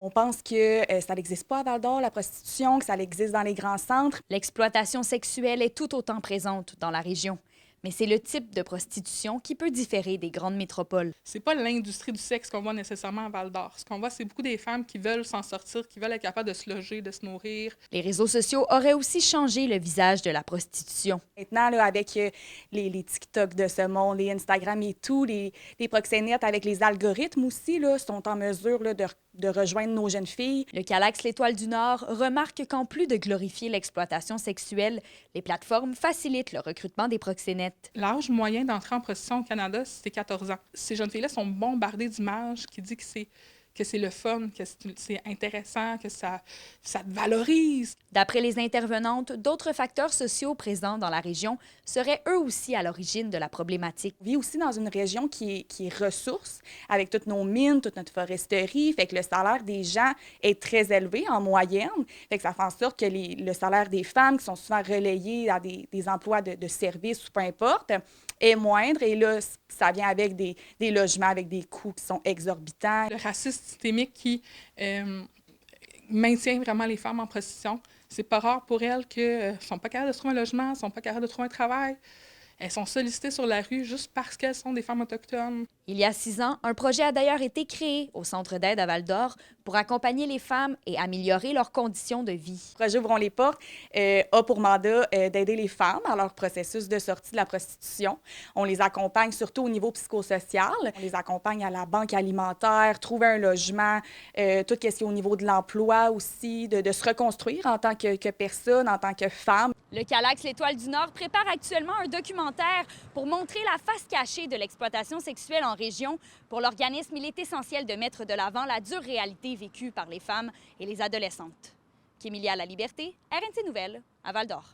On pense que ça n'existe pas à Val-d'Or, la prostitution, que ça existe dans les grands centres. L'exploitation sexuelle est tout autant présente dans la région. Mais c'est le type de prostitution qui peut différer des grandes métropoles. C'est pas l'industrie du sexe qu'on voit nécessairement à Val-d'Or. Ce qu'on voit, c'est beaucoup des femmes qui veulent s'en sortir, qui veulent être capables de se loger, de se nourrir. Les réseaux sociaux auraient aussi changé le visage de la prostitution. Maintenant, là, avec les TikTok de ce monde, les Instagram et tout, les proxénètes avec les algorithmes aussi là, sont en mesure là, de rejoindre nos jeunes filles. Le Calax L'Étoile du Nord remarque qu'en plus de glorifier l'exploitation sexuelle, les plateformes facilitent le recrutement des proxénètes. L'âge moyen d'entrer en prostitution au Canada, c'est 14 ans. Ces jeunes filles-là sont bombardées d'images qui disent que c'est le fun, que c'est intéressant, que ça te valorise. D'après les intervenantes, d'autres facteurs sociaux présents dans la région seraient eux aussi à l'origine de la problématique. On vit aussi dans une région qui est ressource, avec toutes nos mines, toute notre foresterie. Fait que le salaire des gens est très élevé en moyenne. Fait que ça fait en sorte que le salaire des femmes, qui sont souvent relayées à des emplois de service ou peu importe, est moindre. Et là, ça vient avec des logements avec des coûts qui sont exorbitants. Le racisme systémique qui maintient vraiment les femmes en prostitution. C'est pas rare pour elles qu'elles ne sont pas capables de se trouver un logement, elles ne sont pas capables de trouver un travail. Elles sont sollicitées sur la rue juste parce qu'elles sont des femmes autochtones. Il y a 6 ans, un projet a d'ailleurs été créé au Centre d'aide à Val-d'Or pour accompagner les femmes et améliorer leurs conditions de vie. Le projet Ouvrons les portes a pour mandat d'aider les femmes dans leur processus de sortie de la prostitution. On les accompagne surtout au niveau psychosocial. On les accompagne à la banque alimentaire, trouver un logement, tout ce qui est au niveau de l'emploi aussi, de se reconstruire en tant que personne, en tant que femme. Le Calax L'Étoile du Nord prépare actuellement un documentaire pour montrer la face cachée de l'exploitation sexuelle en région. Pour l'organisme, il est essentiel de mettre de l'avant la dure réalité vécue par les femmes et les adolescentes. Kémilia La Liberté, RNC Nouvelles, à Val-d'Or.